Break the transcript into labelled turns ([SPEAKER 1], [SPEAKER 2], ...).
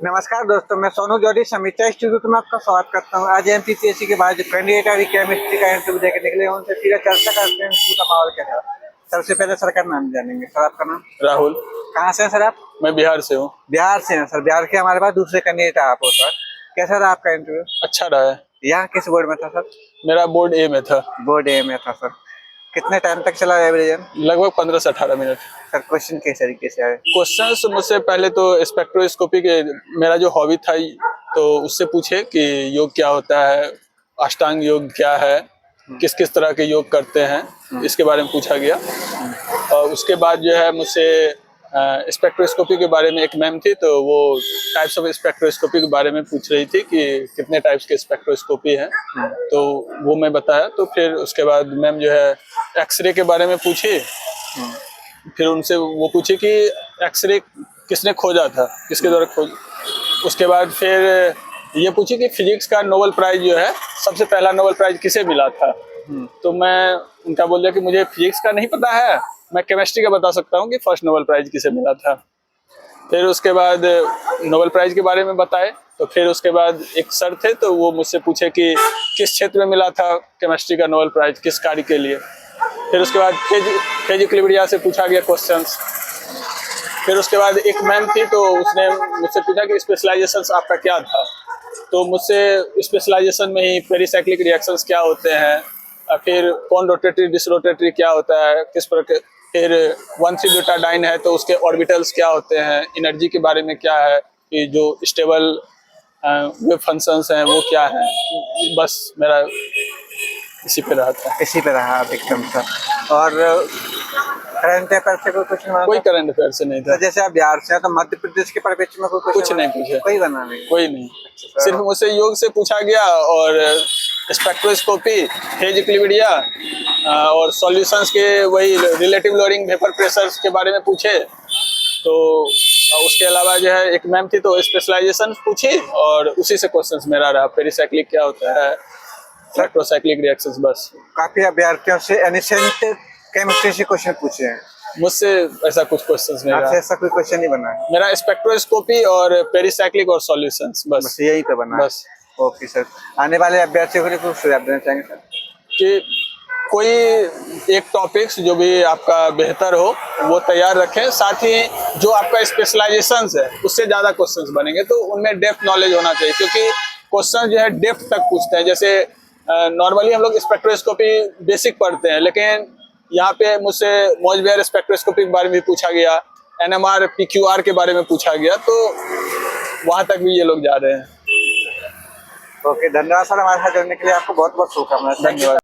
[SPEAKER 1] नमस्कार दोस्तों, मैं सोनू जोड़ी समीक्षा इंस्टीट्यूट में आपका स्वागत करता हूं। आज एमपीसीएससी के बाद जो कैंडिडेट अभी केमिस्ट्री का इंटरव्यू देकर निकले उनसे सीधा चर्चा करते हैं इंटरव्यू का माहौल कैसा। सबसे पहले सर का नाम जानेंगे। सर आपका नाम?
[SPEAKER 2] राहुल।
[SPEAKER 1] कहाँ से हैं सर आप?
[SPEAKER 2] मैं बिहार से हूँ।
[SPEAKER 1] बिहार से हैं सर। बिहार के हमारे पास दूसरे कैंडिडेट आप हो सर। कैसा रहा आपका इंटरव्यू?
[SPEAKER 2] अच्छा रहा है।
[SPEAKER 1] यहाँ किस बोर्ड में था सर?
[SPEAKER 2] मेरा बोर्ड ए में था।
[SPEAKER 1] बोर्ड ए में था सर। कितने टाइम तक चला रिवीजन?
[SPEAKER 2] लगभग 15 से 18 मिनट।
[SPEAKER 1] सर क्वेश्चन किस तरीके से आए?
[SPEAKER 2] क्वेश्चंस मुझसे पहले तो स्पेक्ट्रोस्कोपी के, मेरा जो हॉबी था तो उससे पूछे कि योग क्या होता है, अष्टांग योग क्या है, किस किस तरह के योग करते हैं, इसके बारे में पूछा गया। और उसके बाद जो है मुझसे स्पेक्ट्रोस्कोपी के बारे में एक मैम थी, तो वो टाइप्स ऑफ स्पेक्ट्रोस्कोपी के बारे में पूछ रही थी कि कितने टाइप्स के स्पेक्ट्रोस्कोपी हैं, तो वो मैं बताया। तो फिर उसके बाद मैम जो है एक्सरे के बारे में पूछी। फिर उनसे वो पूछी कि एक्सरे किसने खोजा था, किसके द्वारा खोज। उसके बाद फिर ये पूछी कि फिजिक्स का नोबेल प्राइज जो है, सबसे पहला नोबेल प्राइज किसे मिला था। तो मैं उनका बोल दिया कि मुझे फिजिक्स का नहीं पता है, मैं केमिस्ट्री का बता सकता हूँ कि फर्स्ट नोबेल प्राइज किसे मिला था। फिर उसके बाद नोबेल प्राइज के बारे में बताए। तो फिर उसके बाद एक सर थे, तो वो मुझसे पूछे कि किस क्षेत्र में मिला था केमिस्ट्री का नोबेल प्राइज, किस कार्य के लिए। फिर उसके बाद फेज इक्विलिब्रिया से पूछा गया क्वेश्चंस। फिर उसके बाद एक मैम थी, तो उसने मुझसे पूछा कि स्पेशलाइजेशन आपका क्या था। तो मुझसे स्पेशलाइजेशन में ही पेरिसाइक्लिक रिएक्शंस क्या होते हैं, फिर कौन रोटेटरी डिसरोटेटरी क्या होता है, किस प्रकार, फिर 1,3-ब्यूटाडाइन है तो उसके ऑर्बिटल्स क्या होते हैं, एनर्जी के बारे में क्या है, कि जो स्टेबल वेव फंक्शंस हैं वो क्या है। बस मेरा इसी पे रहा था।
[SPEAKER 1] इसी पे रहा एकदम सर। और करंट अफेयर से कोई क्वेश्चन?
[SPEAKER 2] कोई करंट अफेयर से नहीं था।
[SPEAKER 1] जैसे आप बिहार से हैं तो मध्य प्रदेश के परिप्रेक्ष्य में कोई
[SPEAKER 2] कुछ नहीं पूछा।
[SPEAKER 1] कोई बना नहीं?
[SPEAKER 2] कोई नहीं। सिर्फ मुझसे योग से पूछा गया और स्पेक्ट्रोस्कोपी, फेज इक्विलिब्रिया और सॉल्यूशंस के वही रिलेटिव लोअरिंग वेपर प्रेशर्स के बारे में पूछे। तो उसके अलावा जो है एक मैम थी, तो स्पेशलाइजेशन पूछी और उसी से क्वेश्चंस मेरा रहा, पेरिसाइक्लिक क्या होता है, इलेक्ट्रोसाइक्लिक रिएक्शंस। बस
[SPEAKER 1] काफी अभ्यर्थियों से एनिसेंट केमिस्ट्री से क्वेश्चन पूछे हैं।
[SPEAKER 2] मुझसे ऐसा कुछ क्वेश्चंस नहीं रहा।
[SPEAKER 1] ऐसा कोई क्वेश्चन नहीं बना है?
[SPEAKER 2] मेरा स्पेक्ट्रोस्कोपी और पेरिसाइक्लिक और सॉल्यूशंस, बस
[SPEAKER 1] यही पे बना
[SPEAKER 2] बस।
[SPEAKER 1] Okay sir. आने वाले अभ्यर्थियों के लिए कुछ सुझाव देना चाहेंगे सर?
[SPEAKER 2] कि कोई एक टॉपिक्स जो भी आपका बेहतर हो वो तैयार रखें, साथ ही जो आपका स्पेशलाइजेशंस है उससे ज़्यादा क्वेश्चंस बनेंगे, तो उनमें डेप्थ नॉलेज होना चाहिए, क्योंकि क्वेश्चन जो है डेप्थ तक पूछते हैं। जैसे नॉर्मली हम लोग स्पेक्ट्रोस्कोपी बेसिक पढ़ते हैं, लेकिन यहाँ पे मुझसे मोजबेयर स्पेक्ट्रोस्कोपी के बारे में भी पूछा गया, NMR PQR के बारे में पूछा गया, तो वहाँ तक भी ये लोग जा रहे हैं।
[SPEAKER 1] ओके, धन्यवाद सर हमारे साथ जुड़ने के लिए। आपको बहुत बहुत शुभकामनाएं।
[SPEAKER 2] धन्यवाद।